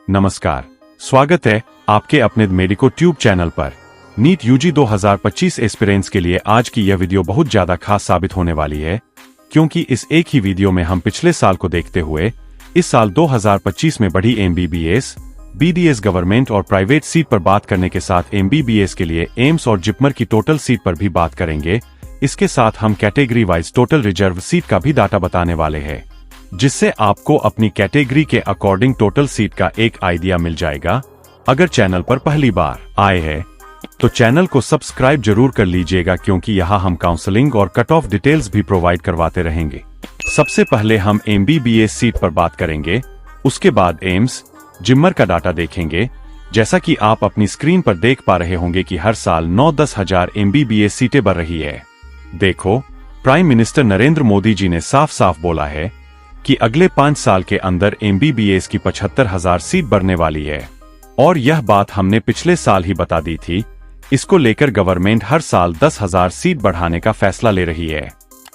नमस्कार, स्वागत है आपके अपने मेडिको ट्यूब चैनल पर। नीट यूजी 2025 एस्पिरेंट्स के लिए आज की यह वीडियो बहुत ज्यादा खास साबित होने वाली है, क्योंकि इस एक ही वीडियो में हम पिछले साल को देखते हुए इस साल 2025 में बढ़ी एमबीबीएस, बीडीएस गवर्नमेंट और प्राइवेट सीट पर बात करने के साथ एमबीबीएस के लिए एम्स और जिपमर की टोटल सीट पर भी बात करेंगे। इसके साथ हम category wise total reserve seat का भी डाटा बताने वाले हैं, जिससे आपको अपनी कैटेगरी के अकॉर्डिंग टोटल सीट का एक आइडिया मिल जाएगा। अगर चैनल पर पहली बार आए हैं तो चैनल को सब्सक्राइब जरूर कर लीजिएगा, क्योंकि यहाँ हम काउंसलिंग और कट ऑफ डिटेल्स भी प्रोवाइड करवाते रहेंगे। सबसे पहले हम एमबीबीएस सीट पर बात करेंगे, उसके बाद एम्स, जिमर का डाटा देखेंगे। जैसा कि आप अपनी स्क्रीन पर देख पा रहे होंगे कि हर साल 9-10 हजार एमबीबीएस सीटें बढ़ रही है। देखो, प्राइम मिनिस्टर नरेंद्र मोदी जी ने साफ साफ बोला है कि अगले 5 साल के अंदर एमबीबीएस की 75,000 सीट बढ़ने वाली है, और यह बात हमने पिछले साल ही बता दी थी। इसको लेकर गवर्नमेंट हर साल 10,000 सीट बढ़ाने का फैसला ले रही है।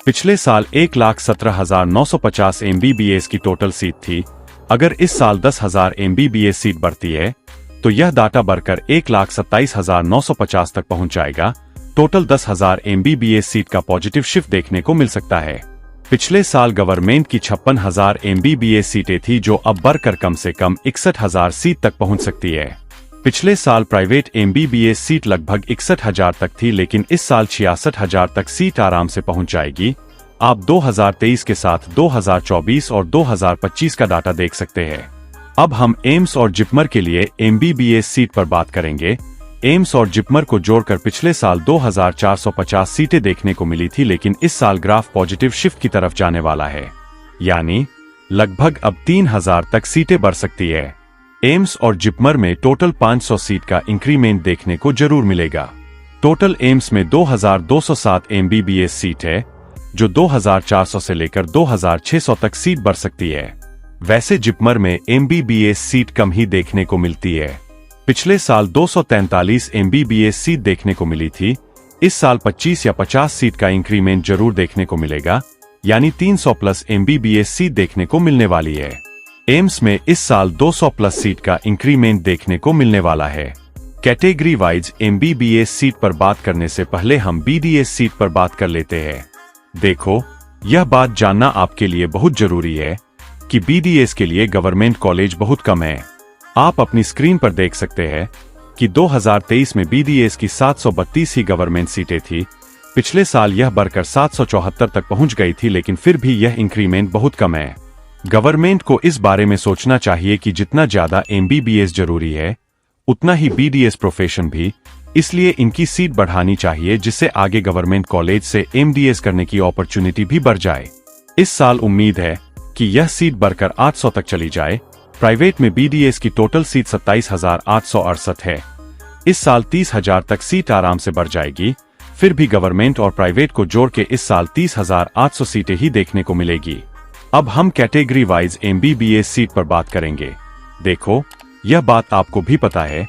पिछले साल 1,17,950 एमबीबीएस की टोटल सीट थी। अगर इस साल 10,000 एमबीबीएस सीट बढ़ती है तो यह डाटा बढ़कर 1,27,950 तक पहुंच जाएगा। टोटल 10,000 एमबीबीएस सीट का पॉजिटिव शिफ्ट देखने को मिल सकता है। पिछले साल गवर्नमेंट की 56,000 एमबीबीएस सीटें थी, जो अब बढ़कर कम से कम 61,000 सीट तक पहुंच सकती है। पिछले साल प्राइवेट एमबीबीएस सीट लगभग 61,000 तक थी, लेकिन इस साल 66,000 तक सीट आराम से पहुंच जाएगी। आप 2023 के साथ 2024 और 2025 का डाटा देख सकते हैं। अब हम एम्स और जिपमर के लिए एमबीबीएस सीट पर बात करेंगे। एम्स और जिपमर को जोड़कर पिछले साल 2,450 सीटें देखने को मिली थी, लेकिन इस साल ग्राफ पॉजिटिव शिफ्ट की तरफ जाने वाला है, यानी लगभग अब 3,000 तक सीटें बढ़ सकती है। एम्स और जिपमर में टोटल 500 सीट का इंक्रीमेंट देखने को जरूर मिलेगा। टोटल एम्स में 2,207 एमबीबीएस सीट है, जो 2,400 से लेकर 2,600 तक सीट बढ़ सकती है। वैसे जिपमर में एमबीबीएस सीट कम ही देखने को मिलती है। पिछले साल 243 एमबीबीएस सीट देखने को मिली थी। इस साल 25 या 50 सीट का इंक्रीमेंट जरूर देखने को मिलेगा, यानी 300 प्लस एमबीबीएस सीट देखने को मिलने वाली है। एम्स में इस साल 200 प्लस सीट का इंक्रीमेंट देखने को मिलने वाला है। कैटेगरी वाइज एमबीबीएस सीट पर बात करने से पहले हम बीडीएस सीट पर बात कर लेते हैं। देखो, यह बात जानना आपके लिए बहुत जरूरी है कि बीडीएस के लिए गवर्नमेंट कॉलेज बहुत कम है। आप अपनी स्क्रीन पर देख सकते हैं कि 2023 में बीडीएस की 732 ही गवर्नमेंट सीटें थी। पिछले साल यह बढ़कर 774 तक पहुंच गई थी, लेकिन फिर भी यह इंक्रीमेंट बहुत कम है। गवर्नमेंट को इस बारे में सोचना चाहिए कि जितना ज्यादा एमबीबीएस जरूरी है, उतना ही बीडीएस प्रोफेशन भी, इसलिए इनकी सीट बढ़ानी चाहिए, जिससे आगे गवर्नमेंट कॉलेज से एमडीएस करने की अपॉर्चुनिटी भी बढ़ जाए। इस साल उम्मीद है कि यह सीट बढ़कर 800 तक चली जाए। प्राइवेट में बीडीएस की टोटल सीट 27,868 है। इस साल 30,000 तक सीट आराम से बढ़ जाएगी। फिर भी गवर्नमेंट और प्राइवेट को जोड़ के इस साल 30,800 सीटें ही देखने को मिलेगी। अब हम कैटेगरी वाइज एमबीबीएस सीट पर बात करेंगे। देखो, यह बात आपको भी पता है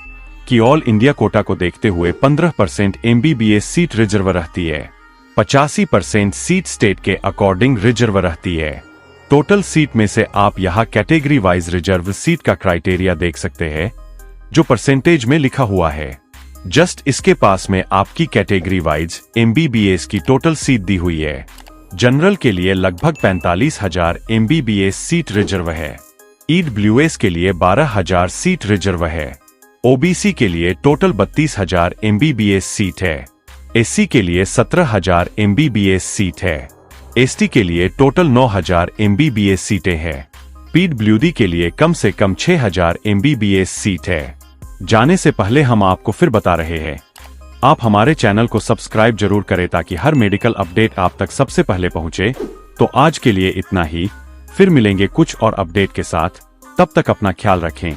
कि ऑल इंडिया कोटा को देखते हुए 15% एमबीबीएस सीट रिजर्व रहती है। 85% सीट स्टेट के अकॉर्डिंग रिजर्व रहती है। टोटल सीट में से आप यहाँ कैटेगरी वाइज रिजर्व सीट का क्राइटेरिया देख सकते हैं, जो परसेंटेज में लिखा हुआ है। जस्ट इसके पास में आपकी कैटेगरी वाइज एमबीबीएस की टोटल सीट दी हुई है। जनरल के लिए लगभग 45,000 एमबीबीएस सीट रिजर्व है। ईडब्ल्यूएस के लिए 12,000 सीट रिजर्व है। ओबीसी के लिए टोटल 32,000 एमबीबीएस सीट है। एससी के लिए 17,000 एमबीबीएस सीट है। एसटी के लिए टोटल 9,000 एमबीबीएस सीटें हैं। पीडब्ल्यूडी के लिए कम से कम 6,000 एमबीबीएस सीट है। जाने से पहले हम आपको फिर बता रहे हैं, आप हमारे चैनल को सब्सक्राइब जरूर करें ताकि हर मेडिकल अपडेट आप तक सबसे पहले पहुंचे। तो आज के लिए इतना ही, फिर मिलेंगे कुछ और अपडेट के साथ। तब तक अपना ख्याल रखें।